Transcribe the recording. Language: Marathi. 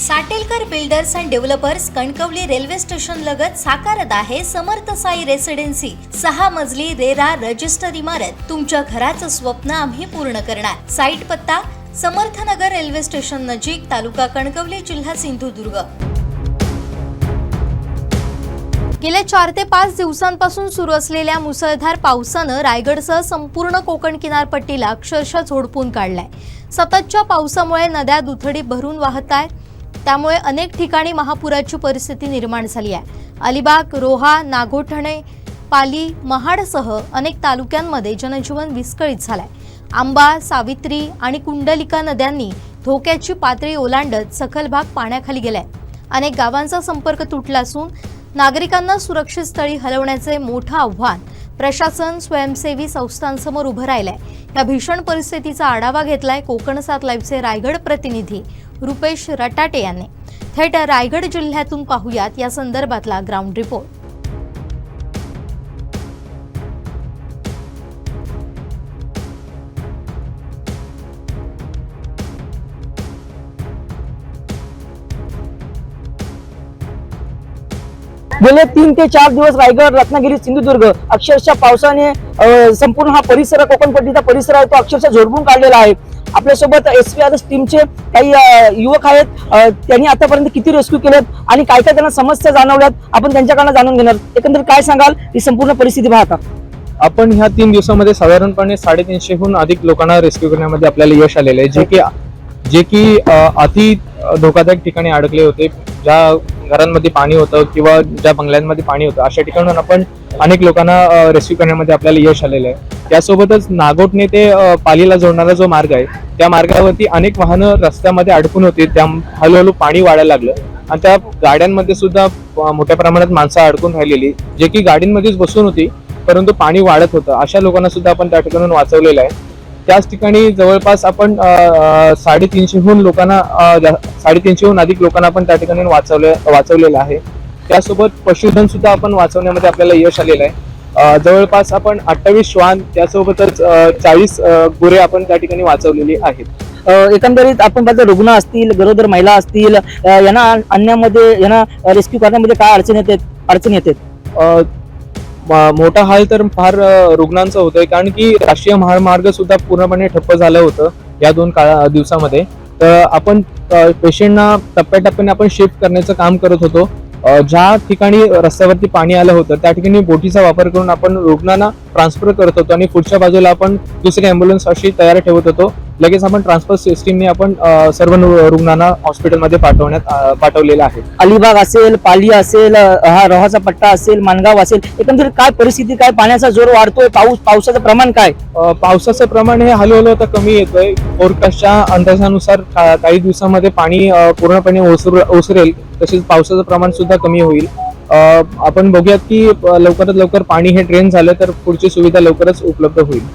Satelkar builders and developers Kankavli railway station लगत साकारत आहे समर्थ साई रेसिडेन्सी 6 मजली रेरा रजिस्टर इमारत। तुमच्या घराचं स्वप्न आम्ही पूर्ण करणार। साईट पत्ता समर्थनगर रेल्वे स्टेशन नजीक, तालुका कणकवली, जिल्हा सिंधुदुर्ग। गेल्या 4 ते 5 दिवसांपासून सुरू असलेल्या मुसळधार पावसानं रायगडसह संपूर्ण कोकण किनारपट्टीला अक्षरशः झोडपून काढलाय। सततच्या पावसामुळे नद्या दुथडी भरून वाहत आहेत, त्यामुळे अनेक ठिकाणी महापुराची परिस्थिती निर्माण झाली आहे। अलिबाग, रोहा, नागोठणे, पाली, महाडसह अनेक तालुक्यांमध्ये जनजीवन विस्कळीत झालंय। आंबा, सावित्री आणि कुंडलिका नद्यांनी धोक्याची पातळी ओलांडत सखल भाग पाण्याखाली गेलाय। अनेक गावांचा संपर्क तुटला असून नागरिकांना सुरक्षित स्थळी हलवण्याचे मोठं आव्हान प्रशासन, स्वयंसेवी संस्थांसमोर उभं राहिलंय। या भीषण परिस्थितीचा आढावा घेतलाय कोकण 7 लाईव्हचे रायगड प्रतिनिधी रुपेश रटाटे यांनी। थेट रायगड जिल्ह्यातून पाहूयात या संदर्भातला ग्राउंड रिपोर्ट। गेले 3 ते 4 दिवस रायगड, रत्नागिरी, सिंधुदुर्ग अक्षरशः पावसाने संपूर्ण हा परिसर, कोकणपट्टीचा परिसर आहे तो अक्षरशः झोडपून काढलेला आहे। आपल्यासोबत SVRS टीमचे काही युवक आहेत, त्यांनी आतापर्यंत किती रेस्क्यू केलेत आणि काय काय त्यांना समस्या जाणवल्यात आपण त्यांच्याकडून जाणून घेणार। एकंदरीत काय सांगाल ही संपूर्ण परिस्थिती पाहता? आपण ह्या 3 दिवसांमध्ये साधारणपणे 350हून अधिक लोकांना रेस्क्यू करण्यामध्ये आपल्याला यश आलेले आहे, जे की अति धोकादायक ठिकाणी अडकले होते। ज्या घरांमध्ये पाणी होतं किंवा ज्या बंगल्यांमध्ये पाणी होतं अशा ठिकाणून आपण अनेक लोकांना रेस्क्यू करण्यामध्ये आपल्याला यश आलेलं आहे। त्यासोबतच नागोठणे ते पालीला जोडणारा जो मार्ग आहे त्या मार्गावरती अनेक वाहनं रस्त्यामध्ये अडकून होती, त्या हळूहळू पाणी वाढायला लागलं आणि त्या गाड्यांमध्ये सुद्धा मोठ्या प्रमाणात माणसं अडकून राहिलेली, जे की गाडींमध्येच बसून होती परंतु पाणी वाढत होतं। अशा लोकांना सुद्धा आपण त्या ठिकाणून वाचवलेलं आहे। त्याच ठिकाणी जवळपास आपण 350हून लोकांना 350हून अधिक लोकांना आपण त्या ठिकाणी वाचवलेलं आहे। त्यासोबत पशुधन सुद्धा आपण वाचवण्यामध्ये आपल्याला यश आलेलं आहे। जवळपास आपण 28 श्वान, त्यासोबतच 40 गुरे आपण त्या ठिकाणी वाचवलेली आहेत। एकंदरीत आपण बघा, रुग्ण असतील, गरोदर महिला असतील, यांना आणण्यामध्ये, यांना रेस्क्यू करण्यामध्ये काय अडचण येते? मोठा हाल तर फार रुग्णांचं होतंय, कारण की राष्ट्रीय महामार्ग सुद्धा पूर्णपणे ठप्प झालं होतं या 2 दिवसामध्ये। तर आपण पेशंटना टप्प्याटप्प्याने आपण शिफ्ट करण्याचं काम करत होतो। ज्या ठिकाणी रस्त्यावरती पाणी आलं होतं त्या ठिकाणी बोटीचा वापर करून आपण रुग्णांना ट्रान्सफर करत होतो आणि पुढच्या बाजूला आपण दुसरी अँब्युलन्स अशी तयार ठेवत होतो। लगेच आपण ट्रान्सपोर्ट सिस्टीमने आपण सर्व रुग्णांना हॉस्पिटलमध्ये पाठवलेलं आहे। अलिबाग असेल, पाली असेल, हा रोहाचा पट्टा असेल, मानगाव असेल, एकंदरीत काय परिस्थिती, काय पाण्याचा जोर वाढतोय, पावसाचं प्रमाण काय? पावसाचं प्रमाण हे हळूहळू आता कमी येतोय। फोरकास्टच्या अंदाजानुसार काही दिवसामध्ये पाणी पूर्णपणे ओसरेल, तसेच पावसाचं प्रमाण सुद्धा कमी होईल। आपण बघूयात की लवकरात लवकर पाणी हे ड्रेन झालं तर पुढची सुविधा लवकरच उपलब्ध होईल।